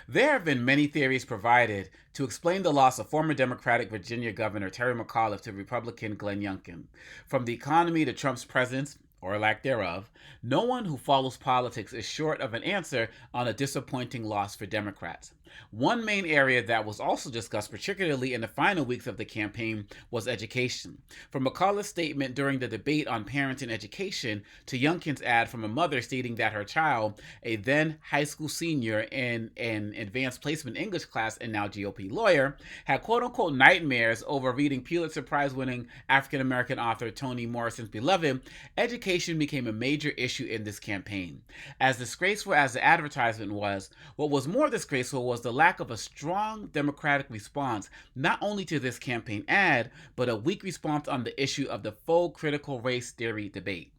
There have been many theories provided to explain the loss of former Democratic Virginia Governor Terry McAuliffe to Republican Glenn Youngkin. From the economy to Trump's presence, or lack thereof, no one who follows politics is short of an answer on a disappointing loss for Democrats. One main area that was also discussed, particularly in the final weeks of the campaign, was education. From McAuliffe's statement during the debate on parenting and education to Youngkin's ad from a mother stating that her child, a then high school senior in an advanced placement English class and now GOP lawyer, had quote unquote nightmares over reading Pulitzer Prize winning African American author Toni Morrison's beloved, education became a major issue in this campaign. As disgraceful as the advertisement was, what was more disgraceful was the lack of a strong Democratic response, not only to this campaign ad, but a weak response on the issue of the faux critical race theory debate.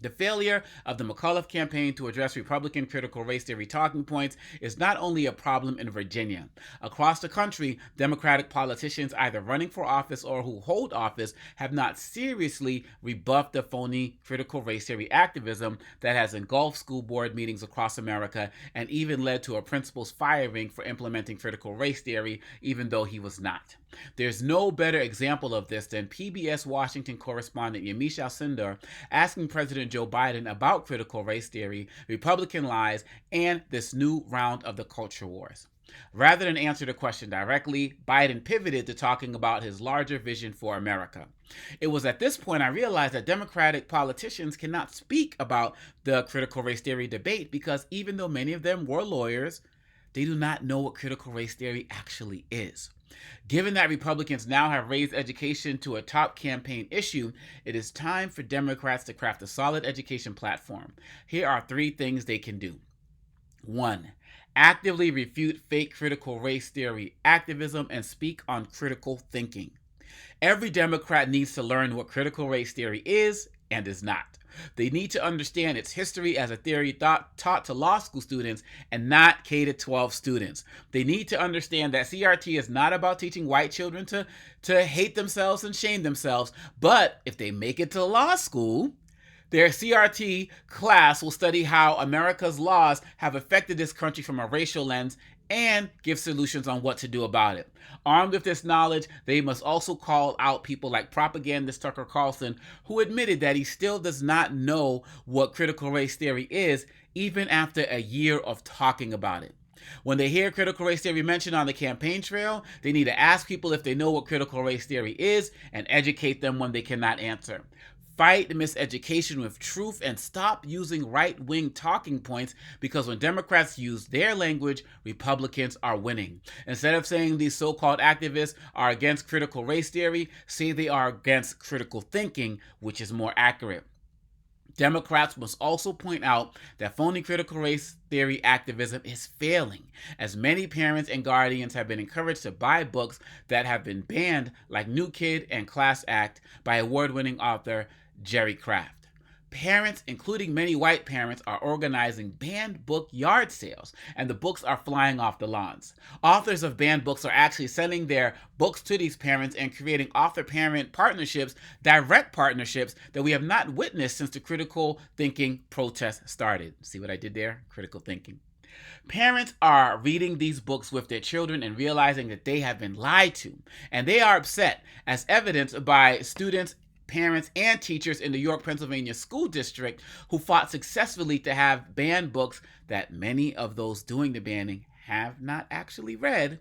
The failure of the McAuliffe campaign to address Republican critical race theory talking points is not only a problem in Virginia. Across the country, Democratic politicians either running for office or who hold office have not seriously rebuffed the phony critical race theory activism that has engulfed school board meetings across America and even led to a principal's firing for implementing critical race theory, even though he was not. There's no better example of this than PBS Washington correspondent Yamiche Alcindor asking President Joe Biden about critical race theory, Republican lies, and this new round of the culture wars. Rather than answer the question directly, Biden pivoted to talking about his larger vision for America. It was at this point I realized that Democratic politicians cannot speak about the critical race theory debate because even though many of them were lawyers, they do not know what critical race theory actually is. Given that Republicans now have raised education to a top campaign issue, it is time for Democrats to craft a solid education platform. Here are 3 things they can do. 1. Actively refute fake critical race theory activism and speak on critical thinking. Every Democrat needs to learn what critical race theory is and is not. They need to understand its history as a theory taught to law school students and not K-12 students. They need to understand that CRT is not about teaching white children to hate themselves and shame themselves, but if they make it to law school, their CRT class will study how America's laws have affected this country from a racial lens and give solutions on what to do about it. Armed with this knowledge, they must also call out people like propagandist Tucker Carlson, who admitted that he still does not know what critical race theory is, even after a year of talking about it. When they hear critical race theory mentioned on the campaign trail, they need to ask people if they know what critical race theory is and educate them when they cannot answer. Fight miseducation with truth and stop using right-wing talking points because when Democrats use their language, Republicans are winning. Instead of saying these so-called activists are against critical race theory, say they are against critical thinking, which is more accurate. Democrats must also point out that phony critical race theory activism is failing, as many parents and guardians have been encouraged to buy books that have been banned, like New Kid and Class Act by award-winning author Jerry Craft. Parents, including many white parents, are organizing banned book yard sales, and the books are flying off the lawns. Authors of banned books are actually sending their books to these parents and creating author-parent partnerships, direct partnerships that we have not witnessed since the critical thinking protest started. See what I did there? Critical thinking. Parents are reading these books with their children and realizing that they have been lied to, and they are upset, as evidenced by students, parents, and teachers in the York, Pennsylvania school district who fought successfully to have banned books that many of those doing the banning have not actually read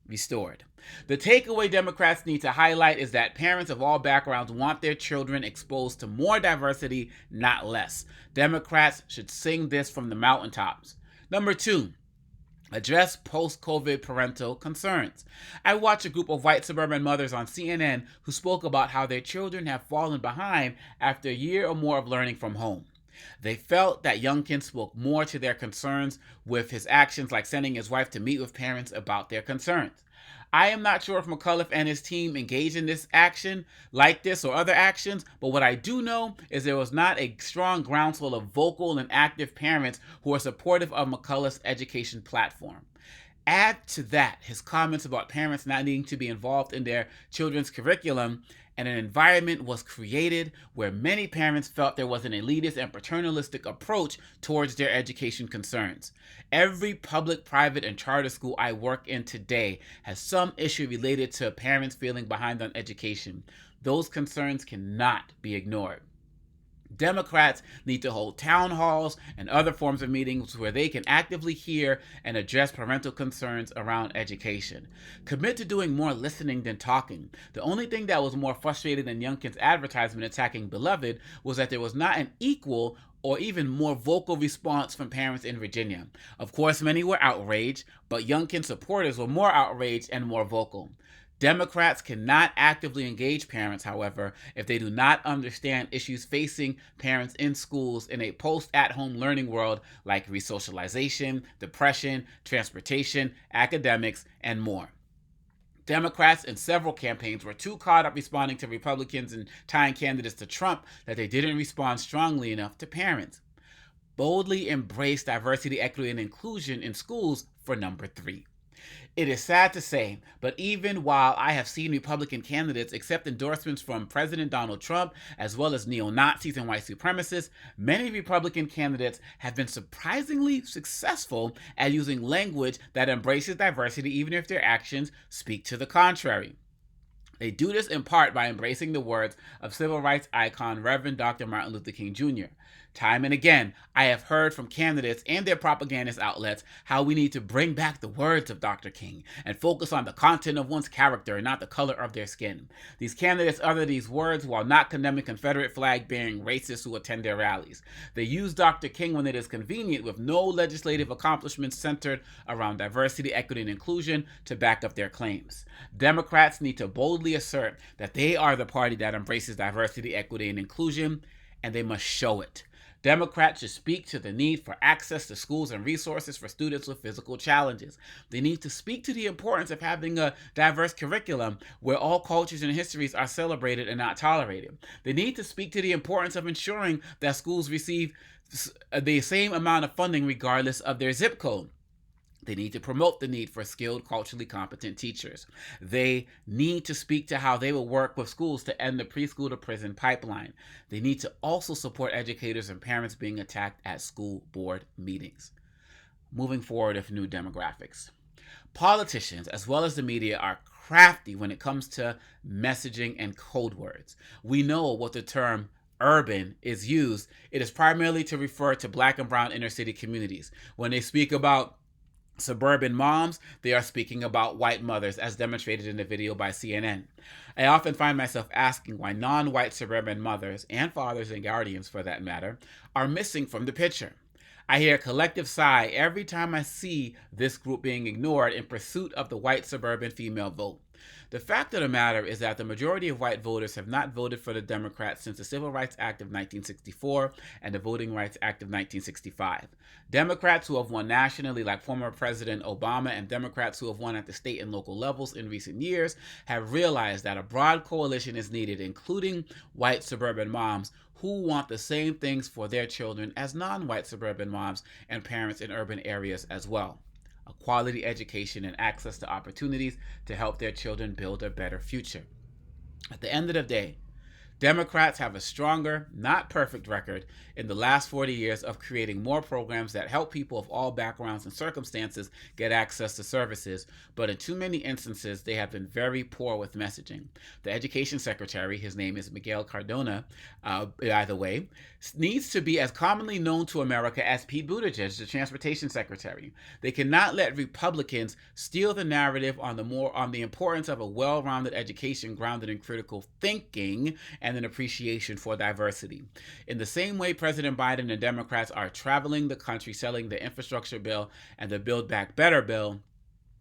restored. The takeaway Democrats need to highlight is that parents of all backgrounds want their children exposed to more diversity, not less. Democrats should sing this from the mountaintops. Number 2. Address post-COVID parental concerns. I watched a group of white suburban mothers on CNN who spoke about how their children have fallen behind after a year or more of learning from home. They felt that Youngkin spoke more to their concerns with his actions, like sending his wife to meet with parents about their concerns. I am not sure if McAuliffe and his team engaged in this action, like this or other actions, but what I do know is there was not a strong groundswell of vocal and active parents who are supportive of McAuliffe's education platform. Add to that his comments about parents not needing to be involved in their children's curriculum, and an environment was created where many parents felt there was an elitist and paternalistic approach towards their education concerns. Every public, private, and charter school I work in today has some issue related to parents feeling behind on education. Those concerns cannot be ignored. Democrats need to hold town halls and other forms of meetings where they can actively hear and address parental concerns around education. Commit to doing more listening than talking. The only thing that was more frustrating than Youngkin's advertisement attacking Beloved was that there was not an equal or even more vocal response from parents in Virginia. Of course, many were outraged, but Youngkin supporters were more outraged and more vocal. Democrats cannot actively engage parents, however, if they do not understand issues facing parents in schools in a post-at-home learning world like resocialization, depression, transportation, academics, and more. Democrats in several campaigns were too caught up responding to Republicans and tying candidates to Trump that they didn't respond strongly enough to parents. Boldly embrace diversity, equity, and inclusion in schools for number 3. It is sad to say, but even while I have seen Republican candidates accept endorsements from President Donald Trump, as well as neo-Nazis and white supremacists, many Republican candidates have been surprisingly successful at using language that embraces diversity, even if their actions speak to the contrary. They do this in part by embracing the words of civil rights icon Reverend Dr. Martin Luther King Jr. Time and again, I have heard from candidates and their propagandist outlets how we need to bring back the words of Dr. King and focus on the content of one's character and not the color of their skin. These candidates utter these words while not condemning Confederate flag-bearing racists who attend their rallies. They use Dr. King when it is convenient, with no legislative accomplishments centered around diversity, equity, and inclusion to back up their claims. Democrats need to boldly assert that they are the party that embraces diversity, equity, and inclusion, and they must show it. Democrats should speak to the need for access to schools and resources for students with physical challenges. They need to speak to the importance of having a diverse curriculum where all cultures and histories are celebrated and not tolerated. They need to speak to the importance of ensuring that schools receive the same amount of funding regardless of their zip code. They need to promote the need for skilled, culturally competent teachers. They need to speak to how they will work with schools to end the preschool to prison pipeline. They need to also support educators and parents being attacked at school board meetings. Moving forward with new demographics. Politicians, as well as the media, are crafty when it comes to messaging and code words. We know what the term urban is used. It is primarily to refer to Black and brown inner city communities. When they speak about suburban moms, they are speaking about white mothers, as demonstrated in the video by CNN. I often find myself asking why non-white suburban mothers, and fathers and guardians for that matter, are missing from the picture. I hear a collective sigh every time I see this group being ignored in pursuit of the white suburban female vote. The fact of the matter is that the majority of white voters have not voted for the Democrats since the Civil Rights Act of 1964 and the Voting Rights Act of 1965. Democrats who have won nationally, like former President Obama, and Democrats who have won at the state and local levels in recent years, have realized that a broad coalition is needed, including white suburban moms who want the same things for their children as non-white suburban moms and parents in urban areas as well. A quality education and access to opportunities to help their children build a better future. At the end of the day, Democrats have a stronger, not perfect record in the last 40 years of creating more programs that help people of all backgrounds and circumstances get access to services, but in too many instances, they have been very poor with messaging. The Education Secretary, his name is Miguel Cardona, by the way, needs to be as commonly known to America as Pete Buttigieg, the Transportation Secretary. They cannot let Republicans steal the narrative on the importance of a well-rounded education grounded in critical thinking and an appreciation for diversity. In the same way President Biden and Democrats are traveling the country selling the infrastructure bill and the Build Back Better bill,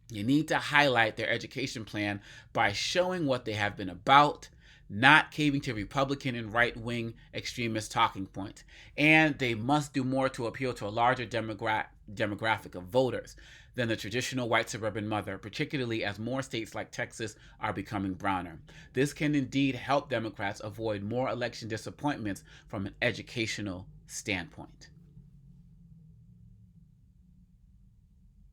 you need to highlight their education plan by showing what they have been about, not caving to Republican and right-wing extremist talking points. And they must do more to appeal to a larger demographic of voters than the traditional white suburban mother, particularly as more states like Texas are becoming browner. This can indeed help Democrats avoid more election disappointments from an educational standpoint.